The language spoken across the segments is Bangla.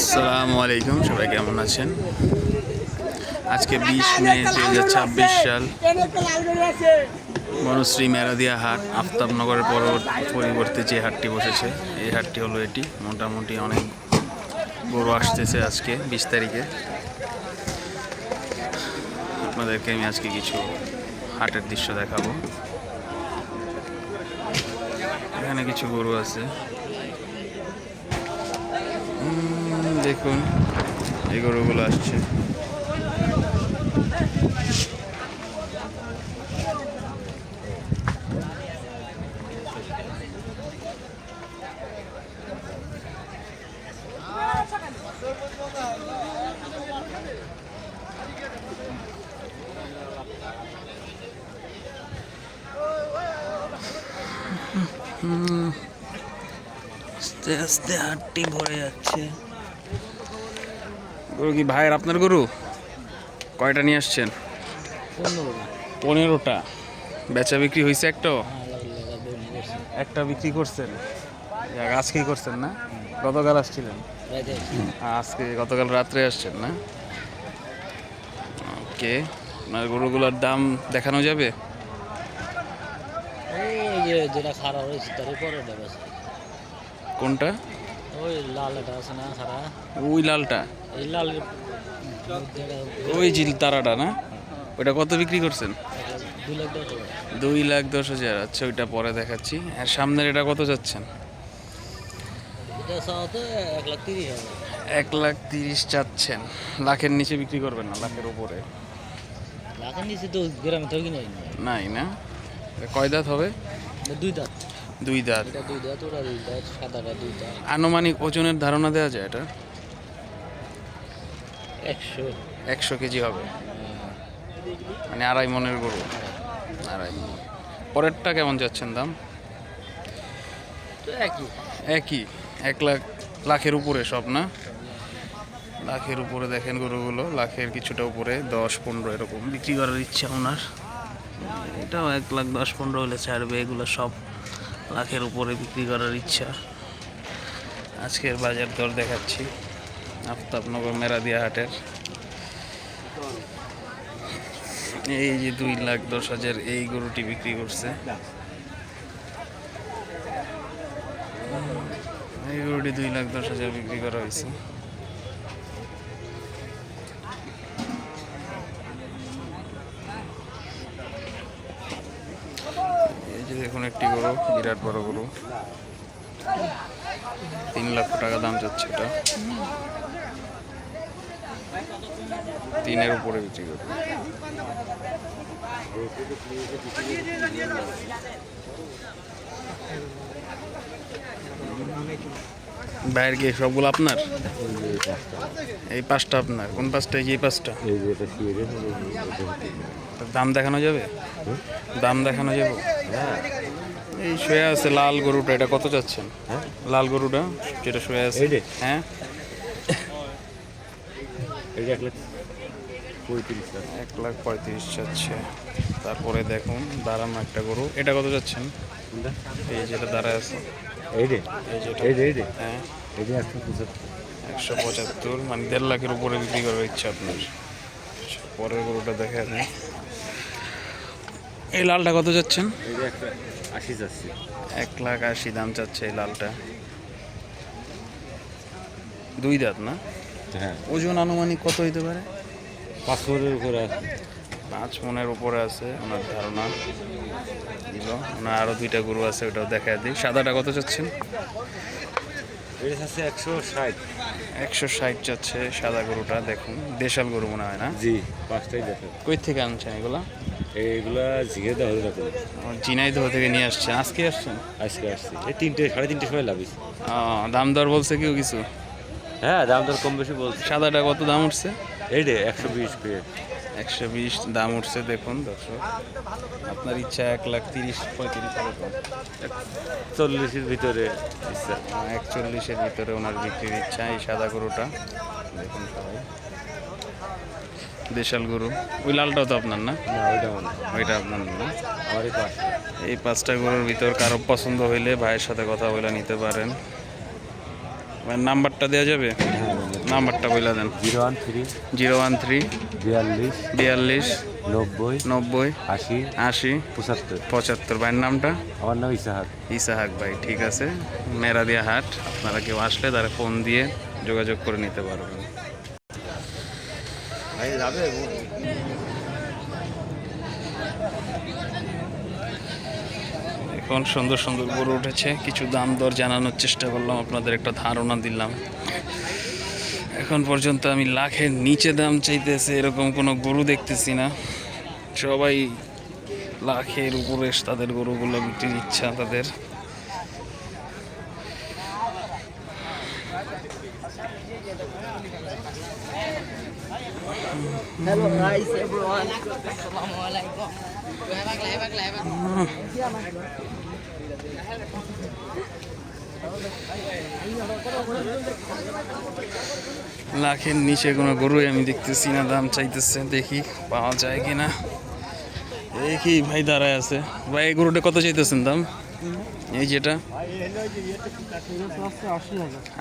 আসসালামু আলাইকুম, সবাই কেমন আছেন? আজকে 20 মে 2026 সাল, বনশ্রী মেরাদিয়া হাট, আফতাবনগরের পরিবর্তে যে হাটটি বসেছে এই হাটটি হলো এটি। মোটামুটি অনেক গরু আসতেছে আজকে 20 তারিখে। আপনাদেরকে আমি আজকে কিছু হাটের দৃশ্য দেখাবো। এখানে কিছু গরু আছে, দেখুন এই গরুগুলো আসছে। আস্তে আস্তে হাটটি ভরে যাচ্ছে। গরু কি ভাইয়ের? আপনার গরু কয়টা নিয়ে আসছেন? 15টা। বেচা বিক্রি হয়েছে? একটা বিক্রি করছেন? আজকেই করছেন না? গতকাল আসছিলেন? গতকাল রাত্রে আসছেন না? ওকে, আপনার গরুগুলোর দাম দেখানো যাবে? যেটা খারাপ হয়েছে তার উপরে কোনটা? ওই লাল এটা আছে না খারা, ওই লালটা, এই লাল ওই জিল তারাটা না? ওটা কত বিক্রি করছেন? 2,10,000। 2,10,000। আচ্ছা, ওইটা পরে দেখাচ্ছি। আর সামনের এটা কত যাচ্ছেন? এটা সাথে 1,30,000। 1,30,000 চাচ্ছেন। লাখের নিচে বিক্রি করবেন না? লাখের উপরে? লাখের নিচে তো গ্রামে তো কিনে নাই না? কয় দাঁত হবে? 2 দাঁত। 2 দাঁত। এটা 2 দাঁত, ওটা 2 দাঁত, সাদাটা 2 দাঁত। আনুমানিক ওজনের ধারণা দেওয়া যায় এটা? 100 কেজি হবে, মানে 2.5 মনের গরু। 2.5 মণ। পরেরটা কেমন যাচ্ছেন দাম? তো একই 1,00,000 উপরে সব না? লাখের উপরে দেখেন গরুগুলো, লাখের কিছুটা উপরে 10-15 এরকম বিক্রি করার ইচ্ছা ওনার। এটাও 1,10,15 হলে ছাড়বে। এগুলো সব লাখের উপরে বিক্রি করার ইচ্ছা। আজকের বাজার দর দেখাচ্ছি আফতাবনগর মেরাদিয়া হাটের। এই যে 2,10,000 এই গরুটি বিক্রি করছে। এই গরুটি 2,10,000 বিক্রি করা হয়েছে। এই যে দেখুন একটি গরু, বিরাট বড় গরু, 3 লক্ষ টাকা দাম যাচ্ছে। এটা 3-এর উপরে বিক্রি করবে। বাইরের কি সবগুলো আপনার? এই 5টা আপনার? কোন 5টা? এই 5টা। দাম দেখানো যাবে? দাম দেখানো যাবে? এই শুয়ে আছে লাল গরুটা, এটা কত চাচ্ছেন? লাল গরুটা যেটা শুয়ে আছে, হ্যাঁ, 1,35,000 চাচ্ছে। তারপরে দেখুন দাঁড়ানো একটা গরু, এটা কত যাচ্ছেন? এই যেটা দাঁড়ায় আছে, হ্যাঁ, 175, মানে 1.5 লাখের উপরে বিক্রি করার ইচ্ছা আপনার। পরের গরুটা দেখা যায়। এই লালটা কত যাচ্ছেন? 1,80,000 দাম চাচ্ছে এই লালটা। 2 দাঁত না? হ্যাঁ। ওজন আনুমানিক কত হইতে পারে? 5 মণের উপরে আছে। 5 মণের উপরে আছে ওনার ধারণা। দিল ওনার আরও 2টা গরু আছে, ওটাও দেখা দিই। সাদাটা কত চাচ্ছেন? এটা আছে 160। 160 চাচ্ছে সাদা গরুটা। দেখুন দেশাল গরু মনে হয় না? জি, 5টাই দেখেন। কই থেকে আনছেন এগুলা? এইগুলা ঝিঙে দেওয়া হলো রাতে। ঝিনাইদহ থেকে নিয়ে আসছেন? আজকে আসছেন? আজকে আসছি, এই 3:30 সময় লাভিস। দাম দর বলছে কেউ কিছু? হ্যাঁ, দাম দর কম বেশি বলছে। সাদাটা কত দাম উঠছে? এই রে 120 পেয়ে। 120 দাম উঠছে। দেখুন দর্শক, আপনার ইচ্ছা 1,30,000-1,35,000 এরকম। 40-এর ভিতরে ইচ্ছা। 140-এর ভিতরে ওনার বিক্রির ইচ্ছা। এই সাদা গরুটা দেখুন সবাই, দেশাল গরু। ওই লালটাও তো আপনার না? না, ওইটা মানে ওইটা আপনার না? আমার এই 5টা। এই 5টা গরুর ভিতর কারো পছন্দ হইলে ভাইয়ের সাথে কথা বলে নিতে পারেন। নাম্বারটা দেওয়া যাবে? হ্যাঁ। নাম্বারটা বলে দেন। 013 013 42 42 90 90 80 80 75। 75। ভাইয়ের নামটা? আমার নাম ইসাহাক। ইসাহাক ভাই, ঠিক আছে। মেরাদিয়া হাট, আপনারা কেউ আসলে তারা ফোন দিয়ে যোগাযোগ করে নিতে পারবেন। এখন সুন্দর সুন্দর গরু উঠেছে, কিছু দাম দর জানানোর চেষ্টা করলাম, আপনাদের একটা ধারণা দিলাম। এখন পর্যন্ত আমি লাখের নিচে দাম চাইতেছে এরকম কোনো গরু দেখতেছি না। সবাই লাখের উপরে তাদের গরুগুলো বিক্রির ইচ্ছা তাদের। Hello guys, everyone. Assalamualaikum. লাখের নিচে কোনো গরুই আমি দেখতেছি না, দাম চাইতেছে, দেখি পাওয়া যায় কিনা। দেখি ভাই দাঁড়ায় আছে। ভাই এই গরুটা কত চাইতেছেন দাম? এই যেটা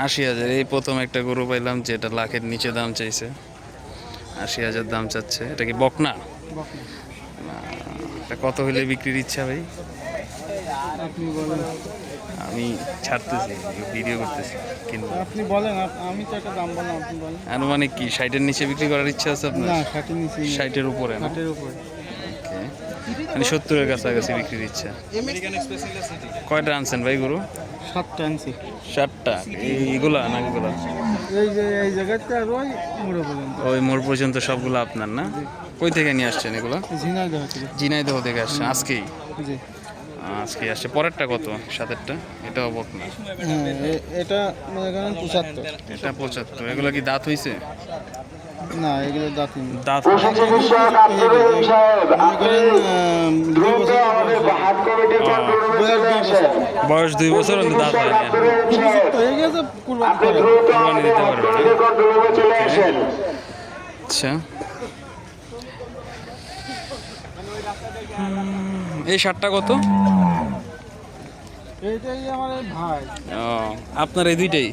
80,000। এই প্রথম একটা গরু পাইলাম যেটা লাখের নিচে দাম চাইছে, 80,000 দাম চাচ্ছে। এটা কি বকনা? না, এটা কত হলে বিক্রির ইচ্ছা ভাই? আমি ছাড়তেছি, ভিডিও করতেছি, কিন্তু আপনি বলেন, আমি তো একটা দাম বললাম, আপনি বলেন। আনুমানিক কি 60-এর নিচে বিক্রি করার ইচ্ছা আছে আপনার? না, 60 এর নিচে, 60-এর উপরে না? 60 এর উপরে। ওকে, মানে 70-এর কাছাকাছি বিক্রির ইচ্ছা। কয়টা আনছেন ভাই গরু? 7টা আনছি। 7টা? এইগুলা না এগুলা? এই যে এই জায়গাতে আর ওই মোড়ে পর্যন্ত। ওই মোড় পর্যন্ত সবগুলো আপনার না? কই থেকে নিয়ে আসছেন এগুলো? ঝিনাইদহ থেকে। ঝিনাইদহ থেকে আসছেন আজকেই? জি আজকে আসছে। পরেরটা কত? 7-এরটা? এটাও বকনা? হ্যাঁ, এটা মনে করেন 75। এটা 75। এগুলো কি দাঁত হইছে? না, এগুলো দাঁতি না। দাঁত মনে করেন 2 বছর বয়স 2 বছর, অন্তত দাঁত হয় না। হয়ে গেছে, কুরবানি করে। কুরবানি দিতে পারবে না? আচ্ছা, এই 60টা কত? এইটাই আমার এই ভাই। ও, আপনার এই দুইটাই?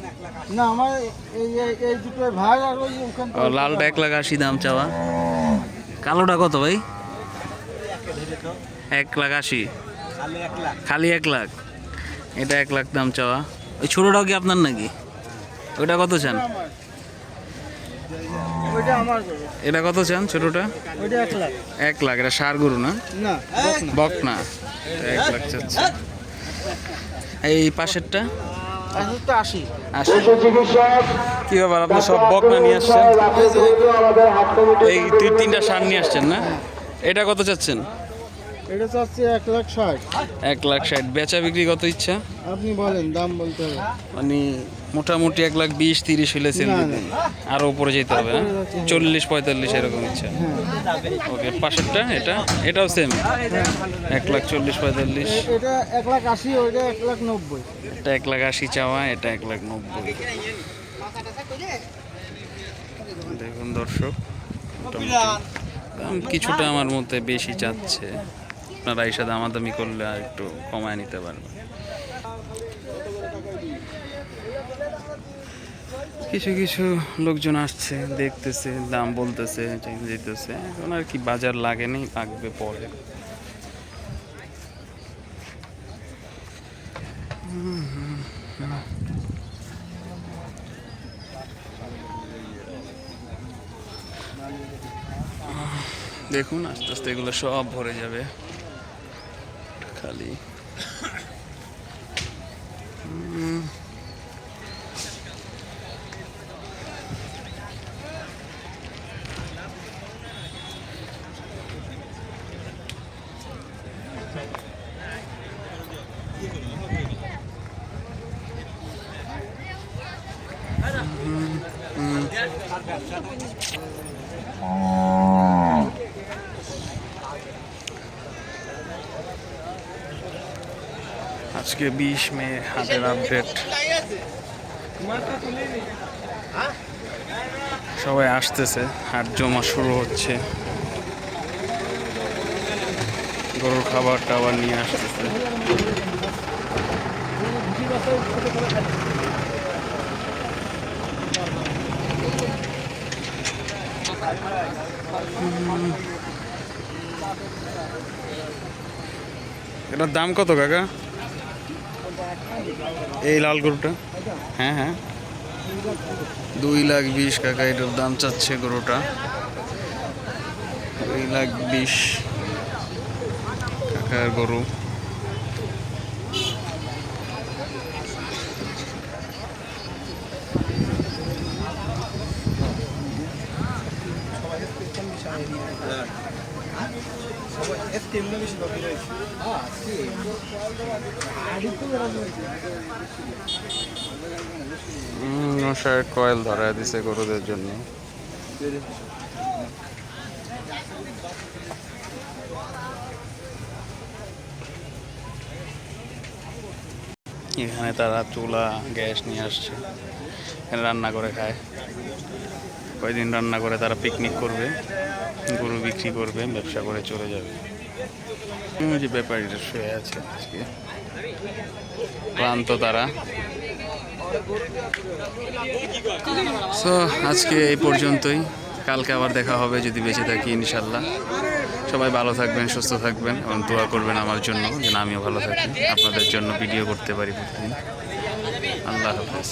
না, আমার এই দুটো ভাই, আর ওই ওখান ও, লালটা 1,80,000 দাম চাওয়া। কালোটা কত ভাই? 1,80,000? খালি 1,00,000? এটা 1,00,000 দাম চাওয়া। ওই ছোটোটাও কি আপনার নাকি? ওইটা কত চান? ওইটা আমার গরু। এটা কত চান ছোটোটা? ওইটা 1 লাখ। 1,00,000? এটা ষাঁড় গরু না? না, বকনা? এটা 1,00,000 চাচ্ছে। এই পাশেরটা? তো 80। 80? কি ব্যাপার, আপনি সব বকনা নিয়ে আসছেন? এই 2-3টা ষাঁড় নিয়ে আসছেন না? এটা কত চাচ্ছেন? এটা চাচ্ছি 1,60,000। 1,60,000। বেচা বিক্রি কত ইচ্ছা? আপনি বলেন, দাম বলতে হবে। মানে মোটামুটি 1,20,30 হলে সেল না, দিবেন? আরও উপরে যেতে হবে না? 40-45 এরকম ইচ্ছা? ওকে, পাশেরটা? এটাও সেম? 1,40,45? এটা 1,80,000, ওইটা 1,90,000। এটা 1,80,000 চাওয়া, এটা 1,90,000। দেখুন দর্শক, মোটামুটি দাম কিছুটা আমার মধ্যে বেশি চাচ্ছে। আপনারা এসে দামাদামি করলে আর একটু কমায় নিতে পারবেন। কিছু কিছু লোকজন আসছে, দেখতেছে, দাম বলতেছে, যেতেছে। এখন আর কি, বাজার লাগেনি, লাগবে পরে। দেখুন আস্তে আস্তে এগুলো সব ভরে যাবে খালি। আজকে 20 মে, হাটের আপডেট। সবাই আসতেছে, হাট জমা শুরু হচ্ছে, গরুর খাবার টাবার নিয়ে আসতেছে। এটার দাম কত কাকা? এই লাল গরুটা? হ্যাঁ হ্যাঁ, 2,20,000 কাকা এটার দাম চাচ্ছে গরুটা। 2,20,000 কাকার গরু। কয়েল ধরায় দিছে গরুদের জন্য। এখানে তারা চুলা গ্যাস নিয়ে আসছে, এখানে রান্না করে খায়। কয়দিন রান্না করে তারা পিকনিক করবে, গরু বিক্রি করবে, ব্যবসা করে চলে যাবে। যে ব্যাপারীরা শুয়ে আছে আজকে, ক্লান্ত তারা। সো আজকে এই পর্যন্তই, কালকে আবার দেখা হবে যদি বেঁচে থাকি ইনশাল্লাহ। সবাই ভালো থাকবেন, সুস্থ থাকবেন এবং দোয়া করবেন আমার জন্য যেন আমিও ভালো থাকি, আপনাদের জন্য ভিডিও করতে পারি প্রতিদিন। আল্লাহ হাফেজ।